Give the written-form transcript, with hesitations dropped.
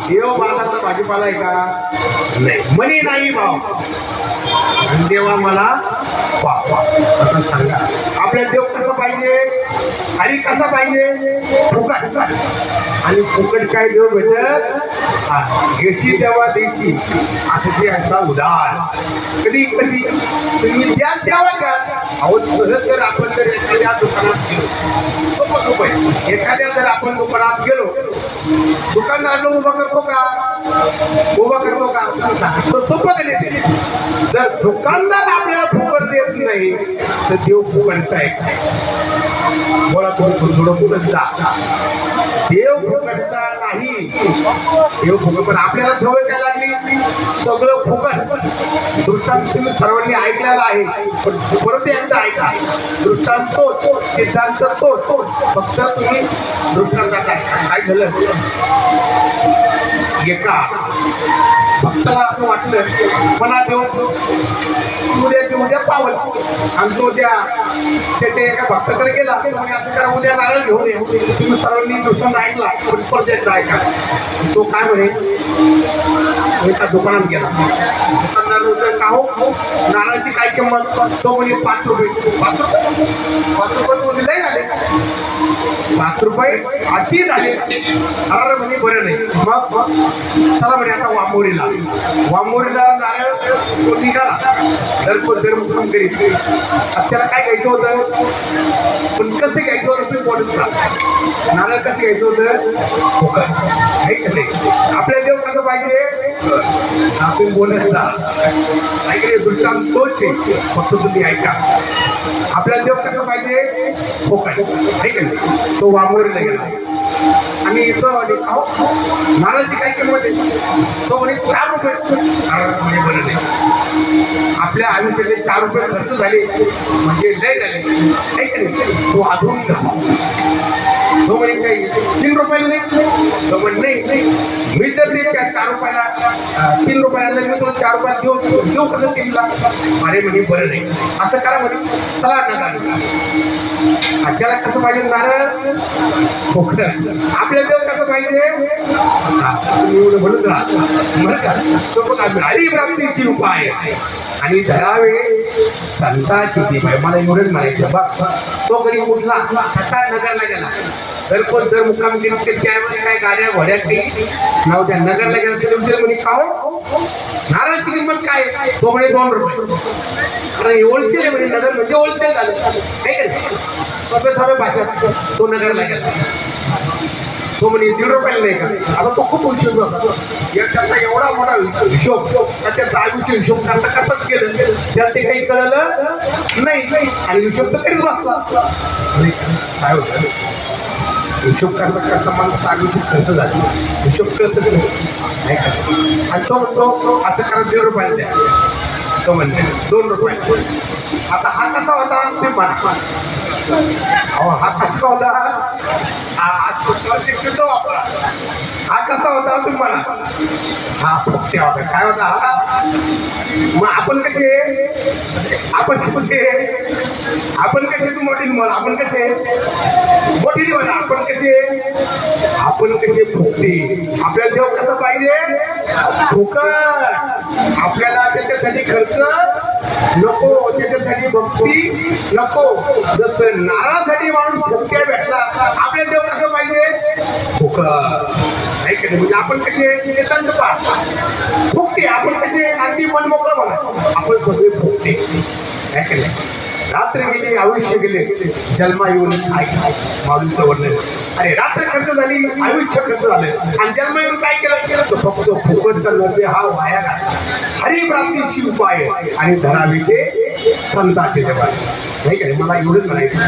देव बाजारचा भाजीपाला आहे का? नाही. म्हणे नाही भाव आणि देवा मला आता सांगा आपल्या देव कसं पाहिजे आणि कसा पाहिजे? फुकट. आणि फुकट काय देव भेटत? घेशी तेव्हा देशी असे असा उदार. कधी कधी तुम्ही द्याल द्यावा का? अहो सहज जर आपण जर एखाद्या दुकानात गेलो एखाद्या जर आपण दुकानात गेलो दुकानदार उभा करतो का? उभा करतो का? सोपं केले. जर दुकानदार आपल्याला फुकट देत नाही तर देव फुकटचा आहे. बोला तुम्ही थोडं फुकट जा. देव फुकटचा नाही. देव फुकट पण आपल्याला सवय काय लागली सगळं फुकट. दृष्टांत तुम्ही सर्वांनी ऐकलेला आहे पण परत एकदा ऐका. दृष्टांत तोच सिद्धांत तोच फक्त तुम्ही दृष्टांतात काय झालं एका भक्ताला असं वाटलं मला देव उद्या पावल आणि तो त्या एका भक्ताकडे गेला असं करा उद्या नारळ घेऊन ये. तुम्ही सर्वांनी दृष्टांत ऐकला पण परत ऐका. तो काय म्हणे एका दुकानात गेला. दुकानदार का हो नारळाची काय किंमत? तो म्हणे 5 रुपये. 5 रुपये नाही झाले. 5 रुपये अति झाले. अरे म्हणे बरं नाही. मग चला म्हणे आता वामोरीला नारळ निघाला दर मुक्काम करीत. त्याला काय घ्यायचं होतं पण कसं घ्यायचं होतं तुम्ही बोलत का? नारळ कसं घ्यायचं होतं? फुकट. आपल्या देव कसं पाहिजे आपण बोलत जा. ऐकले दृष्टांत तोच आहे फक्त तुम्ही ऐका. आपल्या देव कसं पाहिजे? फुकट. ऐकले तो वामोरीला गेला आणि नारळाची काय किंमत आहे? तो म्हणे 4 रुपये. म्हणजे बरं नाही. आपल्या आयुष्यातले 4 रुपये खर्च झाले म्हणजे लय झाले. ऐकले तो आधून तो म्हणे काही 3 रुपयाला नाही. तो म्हणे नाही मी जर ते त्या 4 रुपयाला 3 रुपयाला मी तुला 4 रुपयाला देऊ कसं 3ला? अरे म्हणे बरं नाही. असं करा म्हणे चला नका. त्याला कसं पाहिजे नारळ? फुकट. आपल्या देव कसं पाहिजे? एवढं म्हणून तो पण हरी प्राप्तीची उपाय आणि धरावे संतांची ती पाय. मला एवढंच म्हणायचं बघ. तो कधी उठला कसा नगरला गेला जर मुक्काम केली त्यामध्ये काय गाड्या घोड्या काही नव्हत्या. नगरला गेला तर म्हणे का हो नारळाची किंमत काय? तो म्हणे 2 रुपये. कारण होलसेल आहे म्हणे. नगर म्हणजे होलसेल झालं काय सगळे भाषा. तो नगरला गेला. तो म्हणे 1.5 रुपयाला नाही का? आता तो खूप उशीर त्याचा एवढा मोठा हिशोब त्याच्या जागेचे हिशोब करताच गेलं त्यात ते काही कळलं नाही आणि हिशोब तर काहीच बसला काय होतं. हिशोब करता मला सागीची खर्च झाली. हिशोब करतच नाही आणि तो म्हणतो असं करा 1.5 रुपयाला द्या. तो म्हणते 2 रुपये. आता हा कसा होता ते म्हणा. हा कसा होता? हा कसा होता तुम्ही म्हणा. हा फुकटे होता. काय होता? मग आपण कसे तू मोठी म्हणा. आपण कसे मोठी म्हणा. आपण कसे फुकटे. आपल्याला देव कसं पाहिजे? फुकट. आपल्याला त्याच्यासाठी खर्च नको. त्याच्यासाठी भक्ती नको. जसं नारळासाठी माणूस फुकट्या भेटला आपल्या देव कसं पाहिजे? फुकट. म्हणजे आपण कसे फुकटे. आपण कसे अगदी मन मोकळं म्हणा. आपण सगळे फुकटे. काय केलं? रात्र गेली आयुष्य गेले जन्मा येऊन माऊलीचं वर्णन. अरे रात्र खर्च झाली आयुष्य खर्च झालं आणि जन्म येऊन काय केलं? फक्त फुकटचा नव्हे हा वाया घातला. हरिप्राप्तीची उपाय आणि धरावे ते संतांचे देवा. नाही का? मला एवढंच म्हणायचं.